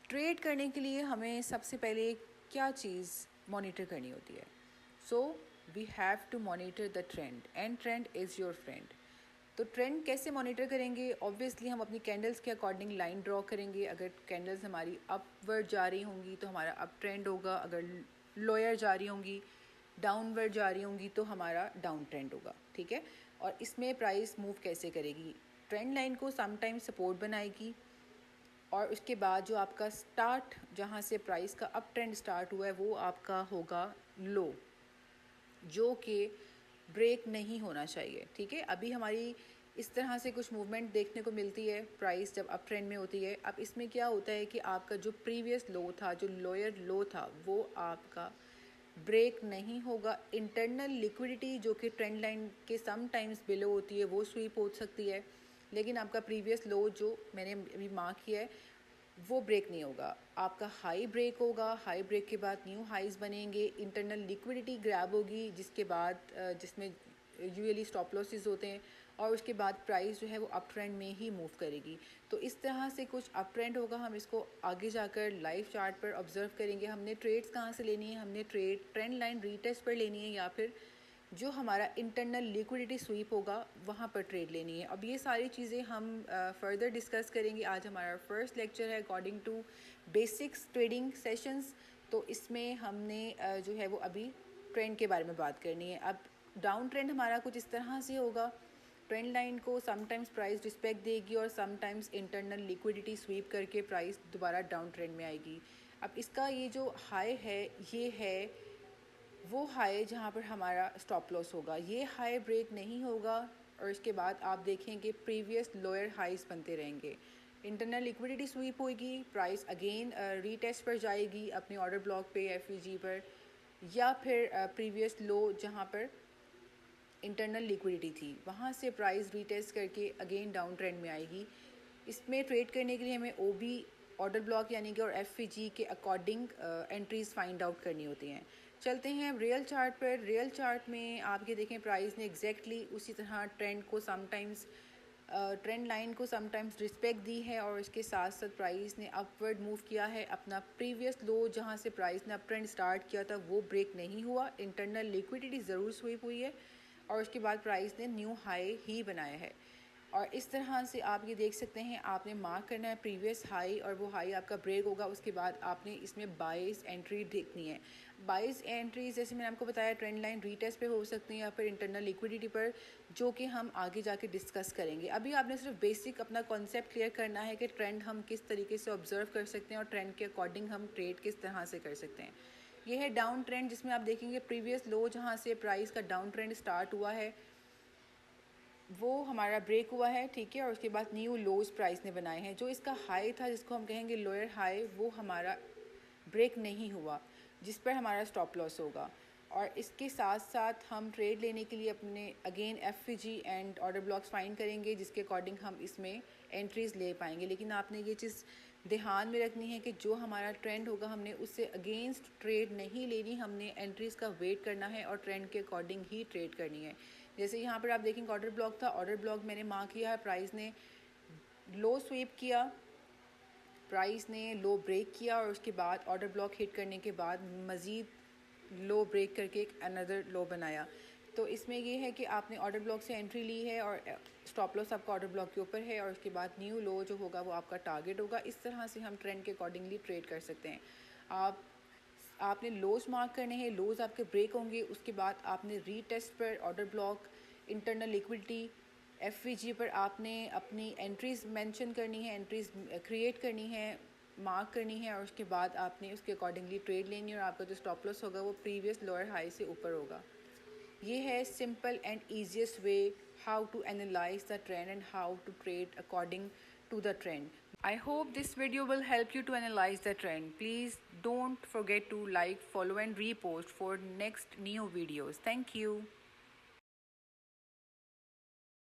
Trade करने के लिए हमें सबसे पहले क्या चीज़ मॉनिटर करनी होती है? So we have to monitor the trend and trend is your friend. तो ट्रेंड कैसे मॉनिटर करेंगे? ऑब्वियसली हम अपनी कैंडल्स के अकॉर्डिंग लाइन ड्रॉ करेंगे। अगर कैंडल्स हमारी अपवर्ड जा रही होंगी तो हमारा अप ट्रेंड होगा, अगर लोअर जा रही होंगी, डाउनवर्ड जा रही होंगी तो हमारा डाउन ट्रेंड होगा। ठीक है, और इसमें प्राइस मूव कैसे करेगी? ट्रेंड लाइन को समटाइम्स सपोर्ट बनाएगी और उसके बाद जो आपका स्टार्ट, जहाँ से प्राइस का अप ट्रेंड स्टार्ट हुआ है, वो आपका होगा लो, जो कि ब्रेक नहीं होना चाहिए। ठीक है, अभी हमारी इस तरह से कुछ मूवमेंट देखने को मिलती है प्राइस जब अप ट्रेंड में होती है। अब इसमें क्या होता है कि आपका जो प्रीवियस लो था, जो लोअर लो था, वो आपका ब्रेक नहीं होगा। इंटरनल लिक्विडिटी जो कि ट्रेंड लाइन के सम टाइम्स बिलो होती है वो स्वीप हो सकती है, लेकिन आपका प्रीवियस लो जो मैंने अभी मार्क किया है वो ब्रेक नहीं होगा। आपका हाई ब्रेक होगा, हाई ब्रेक के बाद न्यू हाइज बनेंगे, इंटरनल लिक्विडिटी ग्रैब होगी, जिसके बाद जिसमें यूजुअली स्टॉप लॉसेस होते हैं, और उसके बाद प्राइस जो है वो अप ट्रेंड में ही मूव करेगी। तो इस तरह से कुछ अप ट्रेंड होगा। हम इसको आगे जाकर लाइव चार्ट पर ऑब्जर्व करेंगे। हमने ट्रेड्स कहाँ से लेनी है? हमने ट्रेंड लाइन रीटेस्ट पर लेनी है, या फिर जो हमारा इंटरनल लिक्विडिटी स्वीप होगा वहाँ पर ट्रेड लेनी है। अब ये सारी चीज़ें हम फर्दर डिस्कस करेंगे। आज हमारा फर्स्ट लेक्चर है according to basics trading sessions. तो इसमें हमने जो है वो अभी ट्रेंड के बारे में बात करनी है। अब डाउन ट्रेंड हमारा कुछ इस तरह से होगा। ट्रेंड लाइन को समटाइम्स प्राइस रिस्पेक्ट देगी और समटाइम्स इंटरनल लिक्विडिटी स्वीप करके प्राइस दोबारा डाउन ट्रेंड में आएगी। अब इसका ये जो हाई है, ये है वो हाई जहाँ पर हमारा स्टॉप लॉस होगा। ये हाई ब्रेक नहीं होगा और इसके बाद आप देखेंगे प्रीवियस लोअर हाइज बनते रहेंगे। इंटरनल लिक्विडिटी स्वीप होगी, प्राइस अगेन रीटेस्ट पर जाएगी अपने ऑर्डर ब्लॉक पे, एफईजी पर, या फिर प्रीवियस लो जहाँ पर इंटरनल लिक्विडिटी थी वहाँ से प्राइस रीटेस्ट करके अगेन डाउन ट्रेंड में आएगी। इसमें ट्रेड करने के लिए हमें ओबी ऑर्डर ब्लॉक यानी कि और एफईजी के अकॉर्डिंग एंट्रीज फाइंड आउट करनी होती हैं। चलते हैं रियल चार्ट पर। रियल चार्ट में आप ये देखें प्राइस ने एग्जैक्टली उसी तरह ट्रेंड को समटाइम्स ट्रेंड लाइन को समटाइम्स रिस्पेक्ट दी है और इसके साथ साथ प्राइस ने अपवर्ड मूव किया है। अपना प्रीवियस लो जहां से प्राइस ने अप ट्रेंड स्टार्ट किया था वो ब्रेक नहीं हुआ। इंटरनल लिक्विडिटी ज़रूर स्वीप हुई है और उसके बाद प्राइस ने न्यू हाई ही बनाया है। और इस तरह से आप ये देख सकते हैं, आपने मार्क करना है प्रीवियस हाई और वो हाई आपका ब्रेक होगा। उसके बाद आपने इसमें बाइस एंट्री देखनी है। बाइस एंट्री जैसे मैंने आपको बताया ट्रेंड लाइन रीटेस्ट पे हो सकती है या फिर इंटरनल लिक्विडिटी पर, जो कि हम आगे जाके डिस्कस करेंगे। अभी आपने सिर्फ बेसिक अपना कॉन्सेप्ट क्लियर करना है कि ट्रेंड हम किस तरीके से ऑब्जर्व कर सकते हैं और ट्रेंड के अकॉर्डिंग हम ट्रेड किस तरह से कर सकते हैं। ये है डाउन ट्रेंड, जिसमें आप देखेंगे प्रीवियस लो जहाँ से प्राइस का डाउन ट्रेंड स्टार्ट हुआ है वो हमारा ब्रेक हुआ है। ठीक है, और उसके बाद न्यू लोज प्राइस ने बनाए हैं। जो इसका हाई था, जिसको हम कहेंगे लोअर हाई, वो हमारा ब्रेक नहीं हुआ, जिस पर हमारा स्टॉप लॉस होगा। और इसके साथ साथ हम ट्रेड लेने के लिए अपने again FEG and order blocks find करेंगे, जिसके अकॉर्डिंग हम इसमें एंट्रीज ले पाएंगे। लेकिन आपने ये चीज़ ध्यान में रखनी है कि जो हमारा ट्रेंड होगा हमने उससे अगेंस्ट ट्रेड नहीं लेनी, हमने एंट्रीज का वेट करना है और ट्रेंड के अकॉर्डिंग ही ट्रेड करनी है। जैसे यहाँ पर आप देखेंगे ऑर्डर ब्लॉक था, ऑर्डर ब्लॉक मैंने मार्क किया है, प्राइस ने लो स्वीप किया, प्राइस ने लो ब्रेक किया और उसके बाद ऑर्डर ब्लॉक हिट करने के बाद मज़ीद लो ब्रेक करके एक अनदर लो बनाया। तो इसमें ये है कि आपने ऑर्डर ब्लॉक से एंट्री ली है और स्टॉप लॉस आपका ऑर्डर ब्लॉक के ऊपर है और उसके बाद न्यू लो जो होगा वो आपका टारगेट होगा। इस तरह से हम ट्रेंड के अकॉर्डिंगली ट्रेड कर सकते हैं। आपने लोज मार्क करने हैं, लोज आपके ब्रेक होंगे, उसके बाद आपने रीटेस्ट पर order block, internal liquidity, FVG पर आपने अपनी एंट्रीज मेंशन करनी है, एंट्रीज क्रिएट करनी है, मार्क करनी है और उसके बाद आपने उसके अकॉर्डिंगली ट्रेड लेनी है और आपका जो स्टॉप लॉस होगा वो प्रीवियस लोअर हाई से ऊपर होगा। ये है simple and easiest way how to analyze the trend and how to trade according to the trend. I hope this video will help you to analyze the trend. Please don't forget to like, follow and repost for next new videos. Thank you.